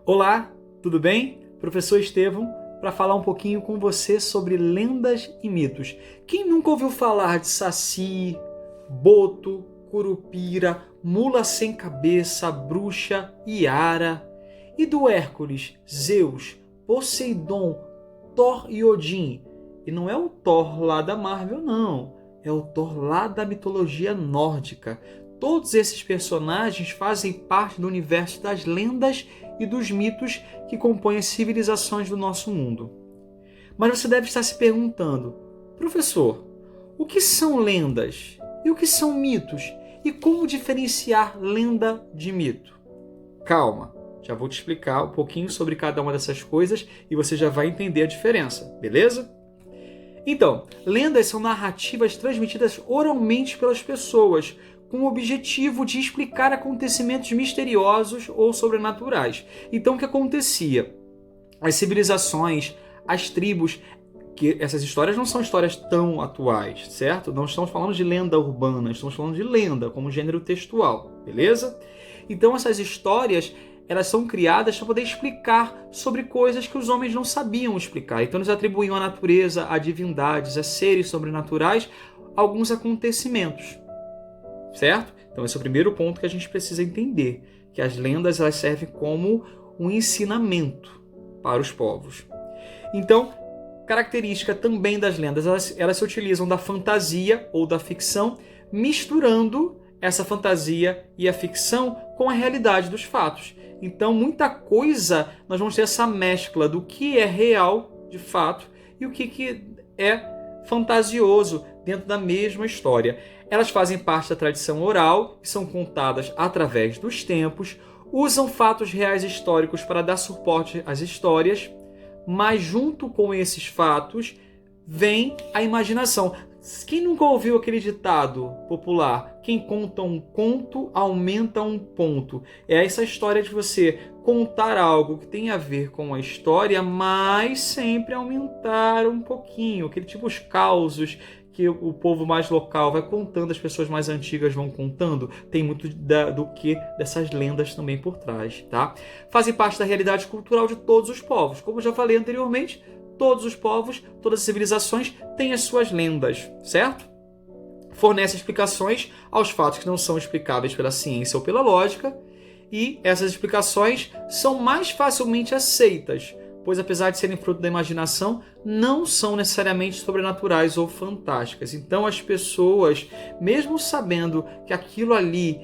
Olá, tudo bem? Professor Estevão, para falar um pouquinho com você sobre lendas e mitos. Quem nunca ouviu falar de Saci, Boto, Curupira, Mula sem cabeça, Bruxa, Iara, e do Hércules, Zeus, Poseidon, Thor e Odin? E não é o Thor lá da Marvel, não. É o Thor lá da mitologia nórdica. Todos esses personagens fazem parte do universo das lendas e dos mitos que compõem as civilizações do nosso mundo. Mas você deve estar se perguntando, professor, o que são lendas e o que são mitos? E como diferenciar lenda de mito? Calma, já vou te explicar um pouquinho sobre cada uma dessas coisas e você já vai entender a diferença, beleza? Então, lendas são narrativas transmitidas oralmente pelas pessoas, com o objetivo de explicar acontecimentos misteriosos ou sobrenaturais. Então, o que acontecia? As civilizações, as tribos, que essas histórias não são histórias tão atuais, certo? Não estamos falando de lenda urbana, estamos falando de lenda como gênero textual, beleza? Então, essas histórias elas são criadas para poder explicar sobre coisas que os homens não sabiam explicar. Então, eles atribuíam à natureza, a divindades, a seres sobrenaturais, alguns acontecimentos. Certo? Então esse é o primeiro ponto que a gente precisa entender, que as lendas elas servem como um ensinamento para os povos. Então, característica também das lendas, elas se utilizam da fantasia ou da ficção, misturando essa fantasia e a ficção com a realidade dos fatos. Então, muita coisa, nós vamos ter essa mescla do que é real, de fato, e o que é fantasioso dentro da mesma história. Elas fazem parte da tradição oral e são contadas através dos tempos, usam fatos reais históricos para dar suporte às histórias, mas junto com esses fatos vem a imaginação. Quem nunca ouviu aquele ditado popular? Quem conta um conto aumenta um ponto. É essa história de você contar algo que tem a ver com a história, mas sempre aumentar um pouquinho. Aquele tipo os causos que o povo mais local vai contando, as pessoas mais antigas vão contando, tem muito do que dessas lendas também por trás, tá? Fazem parte da realidade cultural de todos os povos. Como eu já falei anteriormente, todos os povos, todas as civilizações têm as suas lendas, certo? Fornece explicações aos fatos que não são explicáveis pela ciência ou pela lógica, e essas explicações são mais facilmente aceitas, pois apesar de serem fruto da imaginação, não são necessariamente sobrenaturais ou fantásticas. Então as pessoas, mesmo sabendo que aquilo ali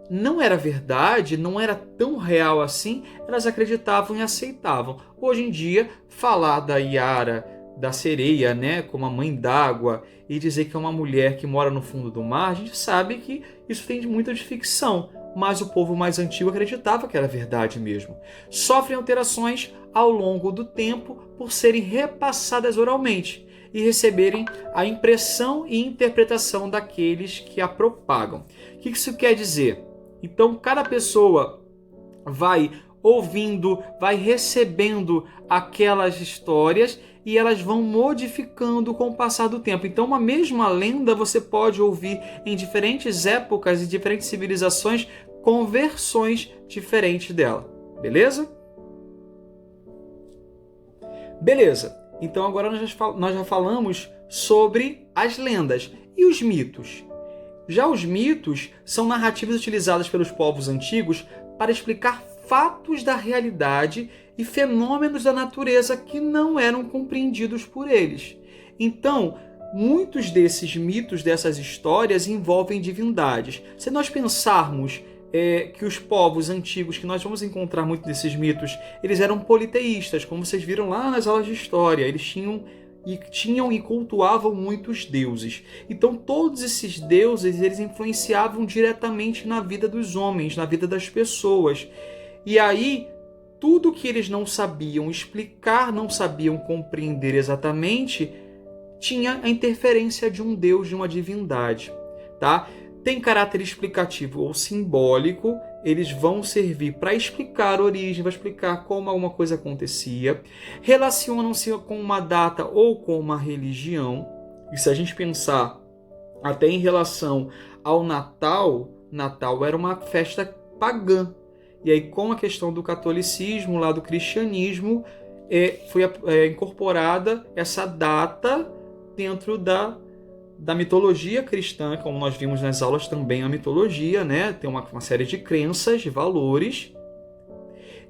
não era verdade, não era tão real assim, elas acreditavam e aceitavam. Hoje em dia, falar da Iara, da sereia, né, como a mãe d'água, e dizer que é uma mulher que mora no fundo do mar, a gente sabe que isso tem muito de ficção, mas o povo mais antigo acreditava que era verdade mesmo. Sofrem alterações ao longo do tempo por serem repassadas oralmente e receberem a impressão e interpretação daqueles que a propagam. O que isso quer dizer? Então, cada pessoa vai ouvindo, vai recebendo aquelas histórias e elas vão modificando com o passar do tempo. Então, uma mesma lenda você pode ouvir em diferentes épocas e diferentes civilizações com versões diferentes dela. Beleza? Beleza. Então, agora nós já falamos sobre as lendas e os mitos. Já os mitos são narrativas utilizadas pelos povos antigos para explicar fatos da realidade e fenômenos da natureza que não eram compreendidos por eles. Então, muitos desses mitos, dessas histórias, envolvem divindades. Se nós pensarmos que os povos antigos, que nós vamos encontrar muito desses mitos, eles eram politeístas, como vocês viram lá nas aulas de história, eles tinham e cultuavam muitos deuses. Então todos esses deuses eles influenciavam diretamente na vida dos homens, na vida das pessoas. E aí tudo que eles não sabiam explicar, não sabiam compreender exatamente, tinha a interferência de um deus, de uma divindade, tá? Tem caráter explicativo ou simbólico, eles vão servir para explicar a origem, para explicar como alguma coisa acontecia, relacionam-se com uma data ou com uma religião, e se a gente pensar até em relação ao Natal, Natal era uma festa pagã, E aí, com a questão do catolicismo, lá do cristianismo, foi incorporada essa data dentro da mitologia cristã, como nós vimos nas aulas também a mitologia, né? Tem uma série de crenças, de valores.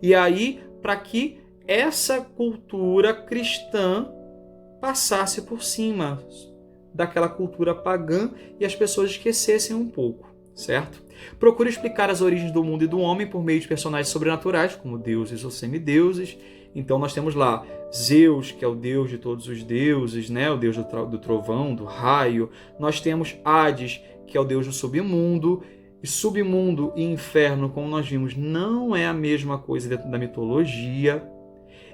E aí, para que essa cultura cristã passasse por cima daquela cultura pagã e as pessoas esquecessem um pouco, certo? Procura explicar as origens do mundo e do homem por meio de personagens sobrenaturais, como deuses ou semideuses. Então nós temos lá Zeus, que é o deus de todos os deuses, né? O deus do trovão, do raio. Nós temos Hades, que é o deus do submundo. E submundo e inferno, como nós vimos, não é a mesma coisa dentro da mitologia.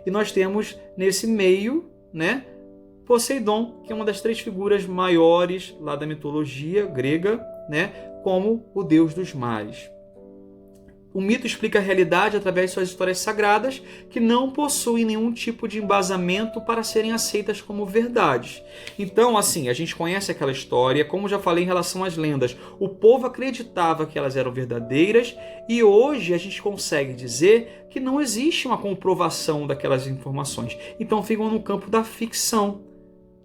E nós temos nesse meio, né, Poseidon, que é uma das 3 figuras maiores lá da mitologia grega, né, como o deus dos mares. O mito explica a realidade através de suas histórias sagradas, que não possuem nenhum tipo de embasamento para serem aceitas como verdades. Então, assim, a gente conhece aquela história, como já falei em relação às lendas, o povo acreditava que elas eram verdadeiras e hoje a gente consegue dizer que não existe uma comprovação daquelas informações. Então ficam no campo da ficção,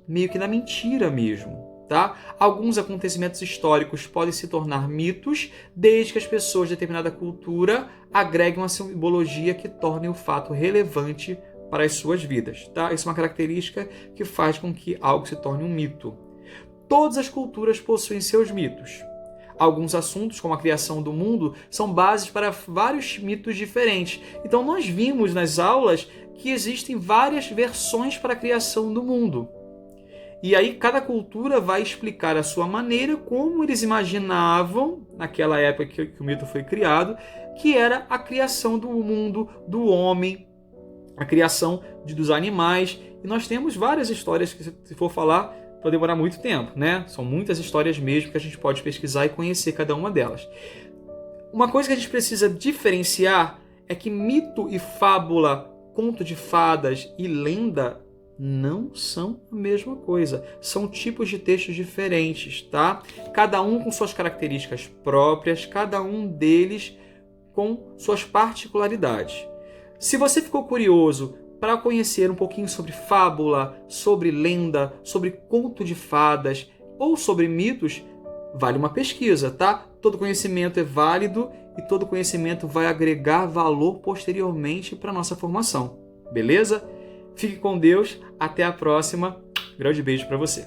meio que da mentira mesmo. Tá? Alguns acontecimentos históricos podem se tornar mitos desde que as pessoas de determinada cultura agreguem uma simbologia que torne o fato relevante para as suas vidas. Tá? Isso é uma característica que faz com que algo se torne um mito. Todas as culturas possuem seus mitos. Alguns assuntos, como a criação do mundo, são bases para vários mitos diferentes. Então nós vimos nas aulas que existem várias versões para a criação do mundo. E aí cada cultura vai explicar a sua maneira, como eles imaginavam, naquela época que o mito foi criado, que era a criação do mundo, do homem, a criação dos animais. E nós temos várias histórias que, se for falar, vai demorar muito tempo, né? São muitas histórias mesmo que a gente pode pesquisar e conhecer cada uma delas. Uma coisa que a gente precisa diferenciar é que mito e fábula, conto de fadas e lenda não são a mesma coisa. São tipos de textos diferentes, tá? Cada um com suas características próprias, cada um deles com suas particularidades. Se você ficou curioso para conhecer um pouquinho sobre fábula, sobre lenda, sobre conto de fadas ou sobre mitos, vale uma pesquisa, tá? Todo conhecimento é válido e todo conhecimento vai agregar valor posteriormente para a nossa formação. Beleza? Fique com Deus, até a próxima. Grande beijo para você.